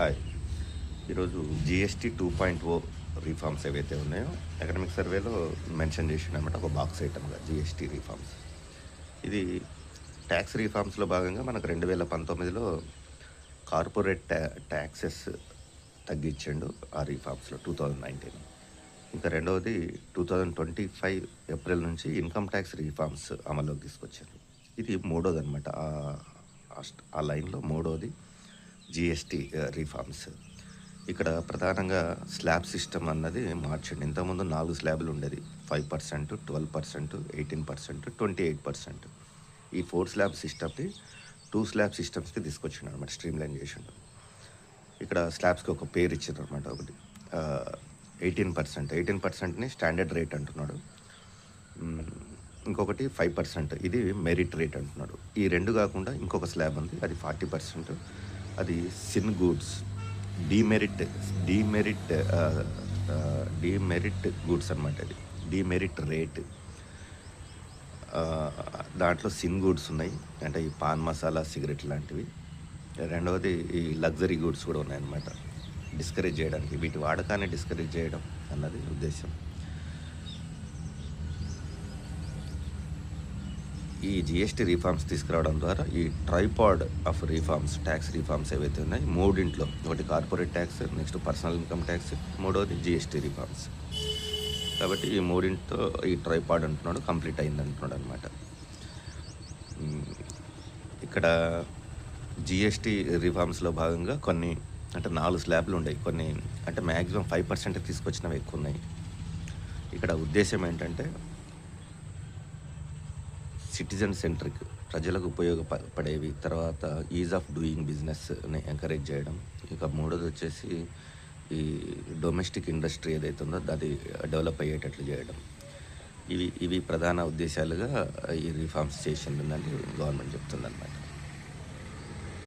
Hi. ఈరోజు GST 2.0 reforms ఏవైతే ఉన్నాయో ఎకనామిక్ సర్వేలో మెన్షన్ చేసిండనమాట ఒక బాక్స్ ఐటమ్గా జిఎస్టీ రీఫార్మ్స్. ఇది ట్యాక్స్ రీఫార్మ్స్లో భాగంగా మనకు 2019లో కార్పొరేట్ ట్యాక్సెస్ తగ్గించిండు ఆ రీఫార్మ్స్లో 2019. ఇంకా రెండవది 2025 ఏప్రిల్ నుంచి ఇన్కమ్ ట్యాక్స్ రీఫార్మ్స్ అమల్లోకి తీసుకొచ్చారు. ఇది మూడోది అనమాట. ఆ లైన్లో మూడోది జిఎస్టీ రీఫార్మ్స్. ఇక్కడ ప్రధానంగా స్లాబ్ సిస్టమ్ అన్నది మార్చండి. ఇంతకుముందు 4 స్లాబులు ఉండేది. 5%, 12%, 18%, 28%. ఈ 4 స్లాబ్ సిస్టమ్ని 2 స్లాబ్ సిస్టమ్స్కి తీసుకొచ్చిండు అనమాట, స్ట్రీమ్లైన్ చేసిండు. ఇక్కడ స్లాబ్స్కి ఒక పేరు ఇచ్చిండ్రు అనమాట. ఒకటి 18%ని స్టాండర్డ్ రేట్ అంటున్నాడు. ఇంకొకటి 5%, ఇది మెరిట్ రేట్ అంటున్నాడు. ఈ రెండు కాకుండా ఇంకొక స్లాబ్ ఉంది, అది 40%. అది సిన్ గూడ్స్, డీమెరిట్ గూడ్స్ అనమాట. అది డీమెరిట్ రేట్. దాంట్లో సిన్ గూడ్స్ ఉన్నాయి, అంటే ఈ పాన్ మసాలా, సిగరెట్ లాంటివి. రెండవది ఈ లగ్జరీ గూడ్స్ కూడా ఉన్నాయన్నమాట. డిస్కరేజ్ చేయడానికి, వీటి వాడకాన్ని డిస్కరేజ్ చేయడం అన్నది ఉద్దేశం. ఈ జిఎస్టీ రీఫార్మ్స్ తీసుకురావడం ద్వారా ఈ tripod of reforms, tax reforms ఏవైతే ఉన్నాయి మూడింట్లో, ఒకటి corporate tax, next personal income tax, మూడవది జిఎస్టీ రీఫార్మ్స్. కాబట్టి ఈ మూడింటితో ఈ ట్రైపాడ్ అంటున్నాడు కంప్లీట్ అయింది అంటున్నాడు అనమాట. ఇక్కడ జిఎస్టీ రీఫార్మ్స్లో భాగంగా కొన్ని అంటే 4 స్లాబ్లు ఉన్నాయి, కొన్ని అంటే మ్యాక్సిమం 5% తీసుకొచ్చినవి ఎక్కువ ఉన్నాయి. ఇక్కడ ఉద్దేశం ఏంటంటే సిటిజన్ సెంట్రిక్, ప్రజలకు ఉపయోగపడేవి. తర్వాత ఈజ్ ఆఫ్ డూయింగ్ బిజినెస్ని ఎంకరేజ్ చేయడం. ఇక మూడోది వచ్చేసి ఈ డొమెస్టిక్ ఇండస్ట్రీ ఏదైతే ఉందో అది డెవలప్ అయ్యేటట్లు చేయడం. ఇవి ప్రధాన ఉద్దేశాలుగా ఈ రీఫార్మ్స్ చేసిందని గవర్నమెంట్ చెప్తుందన్నమాట.